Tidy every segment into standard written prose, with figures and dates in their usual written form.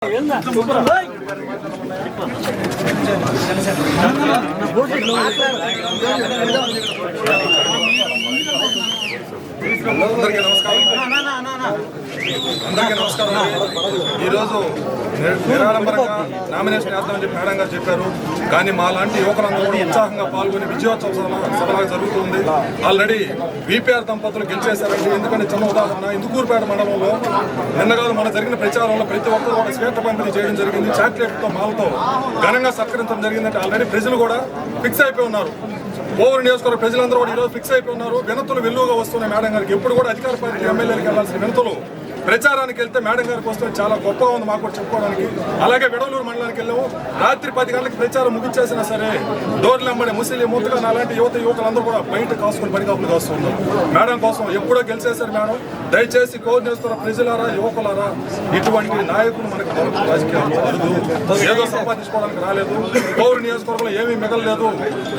అందరికీ నమస్కారం. ఈరోజు నిరాడంబరంగా నామినేషన్ వేద్దామని చెప్పి మేడం గారు చెప్పారు. కానీ మా లాంటి యువకులందరూ కూడా ఉత్సాహంగా పాల్గొని విజయోత్సవ సభలాగా జరుగుతుంది. ఆల్రెడీ బీపీఆర్ దంపతులు గెలిచేశారండి. ఎందుకంటే చిన్న ఉదాహరణ, ఇందుకూరుపేట మండలంలో నిన్నగాదు మన జరిగిన ప్రచారంలో ప్రతి ఒక్కరు కూడా స్వేట పంపిణీ చేయడం జరిగింది. చాక్లెట్తో మాలతో ఘనంగా సత్కరించడం జరిగిందంటే ఆల్రెడీ ప్రజలు కూడా ఫిక్స్ అయిపోయి ఉన్నారు. ఓవర్ నియోజకవర్గ ప్రజలందరూ కూడా ఈరోజు ఫిక్స్ అయిపోయి ఉన్నారు. వినతులు వెల్లువగా వస్తున్నాయి మేడం గారికి. ఎప్పుడు కూడా అధికార పార్టీ ఎమ్మెల్యేలకు వెళ్లాల్సిన వినతులు ప్రచారానికి వెళ్తే మేడం గారికి వస్తే చాలా గొప్పగా ఉంది మాకు చెప్పుకోవడానికి. అలాగే విడవలూరు మండలానికి వెళ్ళాము. రాత్రి 10 గంటలకు ప్రచారం ముగించేసినా సరే డోర్లెంబడి ముస్లిం ముద్దుగా అలాంటి యువకులందరూ కూడా బయట కాసుకుని పడికాపులు కాస్తున్నారు. మేడం కోసం ఎప్పుడో గెలిచేశారు మేడం. దయచేసి కోర్ నియోజకవర్గ ప్రజలారా, యువకులారా, ఇటువంటి నాయకులు మనకు దొరకదు. రాజకీయాలు అరుదు. ఏదో సంపాదించుకోవడానికి రాలేదు. కోర్ నియోజకవర్గంలో ఏమీ మిగలలేదు.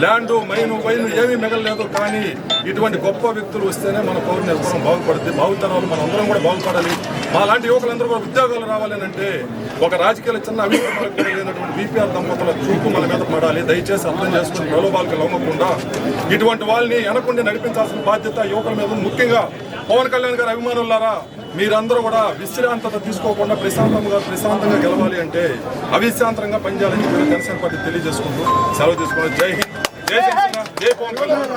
ల్యాండ్ వైను ఏమీ మిగలలేదు. కానీ ఇటువంటి గొప్ప వ్యక్తులు వస్తేనే మన కోర్ నియోజకవర్గం బాగుపడుతుంది. బాగుతరాలు మన అందరం కూడా బాగుపడాలి. మా లాంటి యువకులందరూ కూడా ఉద్యోగాలు రావాలని అంటే ఒక రాజకీయాల చిన్న అభిప్రాయం లేనటువంటి బీపీఆర్ దంపతుల చూపు మన మీద పడాలి. దయచేసి అర్థం చేసుకుని ప్రలోభాలకు లొంగకుండా ఇటువంటి వాళ్ళని వెనకుండి నడిపించాల్సిన బాధ్యత యువకుల మీద. ముఖ్యంగా పవన్ కళ్యాణ్ గారి అభిమానులారా, మీరందరూ కూడా విశ్రాంతత తీసుకోకుండా ప్రశాంతంగా గెలవాలి అంటే అవిశ్రాంతంగా పనిచేయాలని జనసేన పార్టీ తెలియజేసుకుంటూ సెలవు తీసుకున్నారు. జై హింద్, జై జనసేన, జై పవన్ కళ్యాణ్.